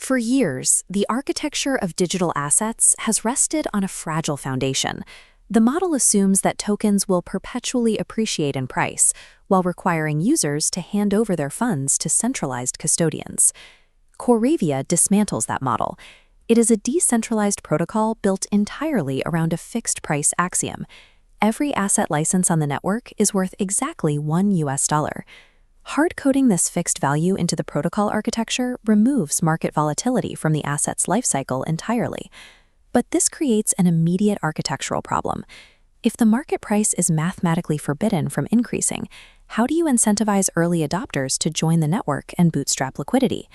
For years, the architecture of digital assets has rested on a fragile foundation. The model assumes that tokens will perpetually appreciate in price, while requiring users to hand over their funds to centralized custodians. Quorevia dismantles that model. It is a decentralized protocol built entirely around a fixed price axiom. Every asset license on the network is worth exactly $1. Hard-coding this fixed value into the protocol architecture removes market volatility from the asset's lifecycle entirely. But this creates an immediate architectural problem. If the market price is mathematically forbidden from increasing, how do you incentivize early adopters to join the network and bootstrap liquidity?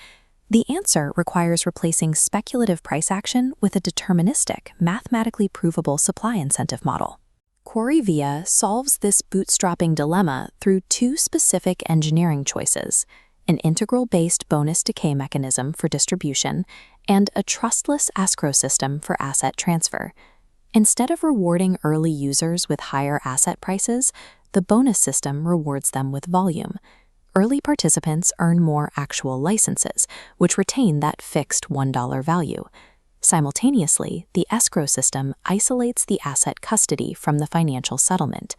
The answer requires replacing speculative price action with a deterministic, mathematically provable supply incentive model. Quorevia solves this bootstrapping dilemma through two specific engineering choices: an integral-based bonus decay mechanism for distribution and a trustless escrow system for asset transfer. Instead of rewarding early users with higher asset prices, the bonus system rewards them with volume. Early participants earn more actual licenses, which retain that fixed $1 value. Simultaneously, the escrow system isolates the asset custody from the financial settlement.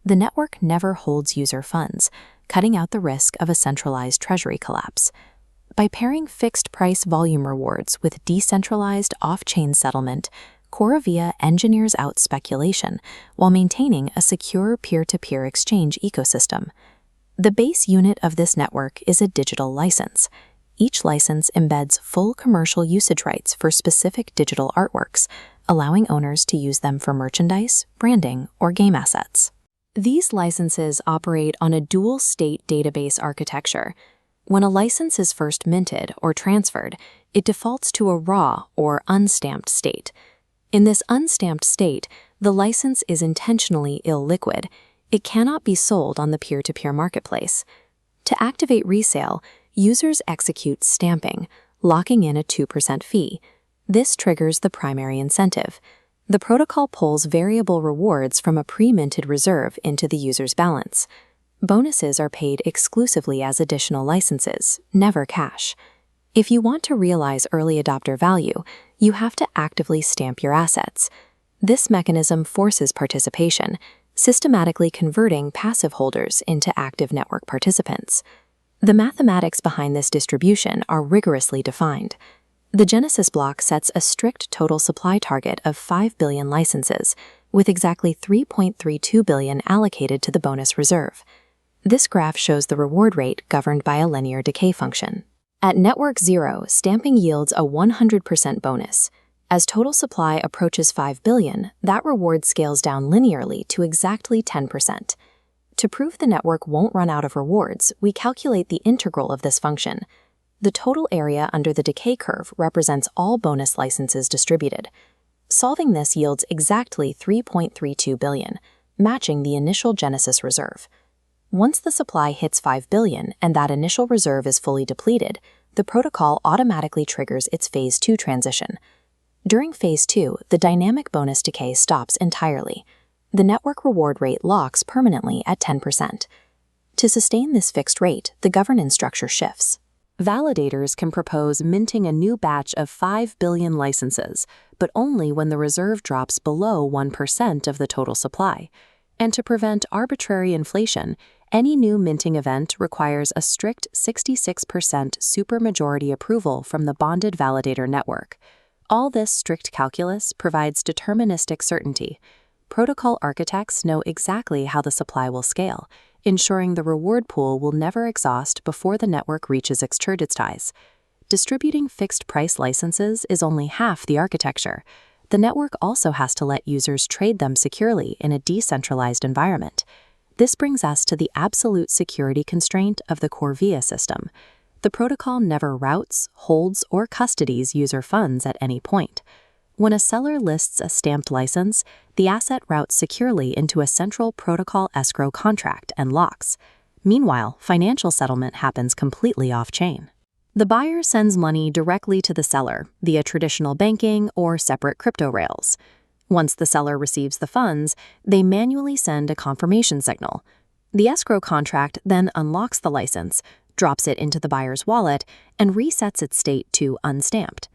The network never holds user funds, cutting out the risk of a centralized treasury collapse. By pairing fixed-price volume rewards with decentralized off-chain settlement, Quorevia engineers out speculation while maintaining a secure peer-to-peer exchange ecosystem. The base unit of this network is a digital license. Each license embeds full commercial usage rights for specific digital artworks, allowing owners to use them for merchandise, branding, or game assets. These licenses operate on a dual-state database architecture. When a license is first minted or transferred, it defaults to a raw or unstamped state. In this unstamped state, the license is intentionally illiquid. It cannot be sold on the peer-to-peer marketplace. To activate resale, users execute stamping, locking in a 2% fee. This triggers the primary incentive. The protocol pulls variable rewards from a pre-minted reserve into the user's balance. Bonuses are paid exclusively as additional licenses, never cash. If you want to realize early adopter value, you have to actively stamp your assets. This mechanism forces participation, systematically converting passive holders into active network participants. The mathematics behind this distribution are rigorously defined. The Genesis block sets a strict total supply target of 5 billion licenses, with exactly 3.32 billion allocated to the bonus reserve. This graph shows the reward rate governed by a linear decay function. At network 0, stamping yields a 100% bonus. As total supply approaches 5 billion, that reward scales down linearly to exactly 10%. To prove the network won't run out of rewards, we calculate the integral of this function. The total area under the decay curve represents all bonus licenses distributed. Solving this yields exactly 3.32 billion, matching the initial Genesis reserve. Once the supply hits 5 billion and that initial reserve is fully depleted, the protocol automatically triggers its Phase 2 transition. During Phase 2, the dynamic bonus decay stops entirely. The network reward rate locks permanently at 10%. To sustain this fixed rate, the governance structure shifts. Validators can propose minting a new batch of 5 billion licenses, but only when the reserve drops below 1% of the total supply. And to prevent arbitrary inflation, any new minting event requires a strict 66% supermajority approval from the bonded validator network. All this strict calculus provides deterministic certainty. Protocol architects know exactly how the supply will scale, ensuring the reward pool will never exhaust before the network reaches extraditize. Distributing fixed-price licenses is only half the architecture. The network also has to let users trade them securely in a decentralized environment. This brings us to the absolute security constraint of the Quorevia system. The protocol never routes, holds, or custodies user funds at any point. When a seller lists a stamped license, the asset routes securely into a central protocol escrow contract and locks. Meanwhile, financial settlement happens completely off-chain. The buyer sends money directly to the seller via traditional banking or separate crypto rails. Once the seller receives the funds, they manually send a confirmation signal. The escrow contract then unlocks the license, drops it into the buyer's wallet, and resets its state to unstamped.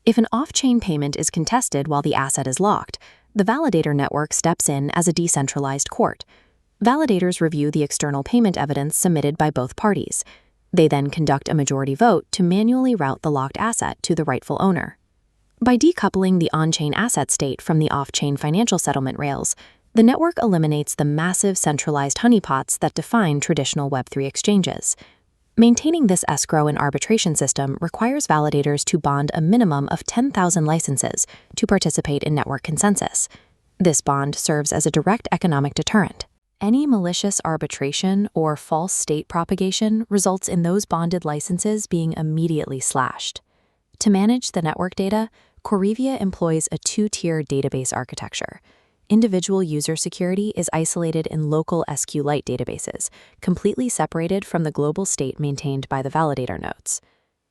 If an off-chain payment is contested while the asset is locked, the Validator Network steps in as a decentralized court. Validators review the external payment evidence submitted by both parties. They then conduct a majority vote to manually route the locked asset to the rightful owner. By decoupling the on-chain asset state from the off-chain financial settlement rails, the network eliminates the massive centralized honeypots that define traditional Web3 exchanges. Maintaining this escrow and arbitration system requires validators to bond a minimum of 10,000 licenses to participate in network consensus. This bond serves as a direct economic deterrent. Any malicious arbitration or false state propagation results in those bonded licenses being immediately slashed. To manage the network data, Quorevia employs a two-tier database architecture. Individual user security is isolated in local SQLite databases, completely separated from the global state maintained by the validator nodes.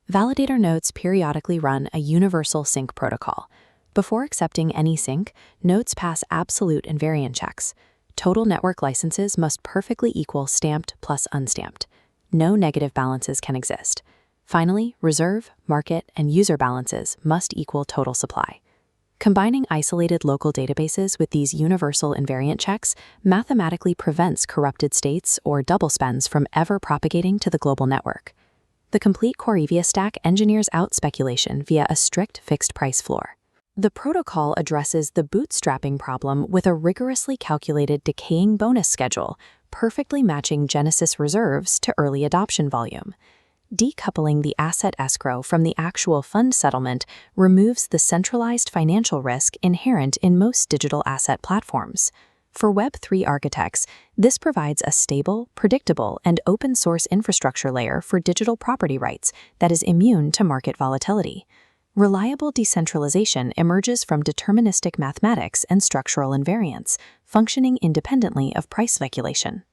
Validator nodes periodically run a universal sync protocol. Before accepting any sync, nodes pass absolute invariant checks. Total network licenses must perfectly equal stamped plus unstamped. No negative balances can exist. Finally, reserve, market, and user balances must equal total supply. Combining isolated local databases with these universal invariant checks mathematically prevents corrupted states or double spends from ever propagating to the global network. The complete Quorevia stack engineers out speculation via a strict fixed price floor. The protocol addresses the bootstrapping problem with a rigorously calculated decaying bonus schedule, perfectly matching Genesis reserves to early adoption volume. Decoupling the asset escrow from the actual fund settlement removes the centralized financial risk inherent in most digital asset platforms. For Web3 architects, this provides a stable, predictable, and open-source infrastructure layer for digital property rights that is immune to market volatility. Reliable decentralization emerges from deterministic mathematics and structural invariance, functioning independently of price speculation.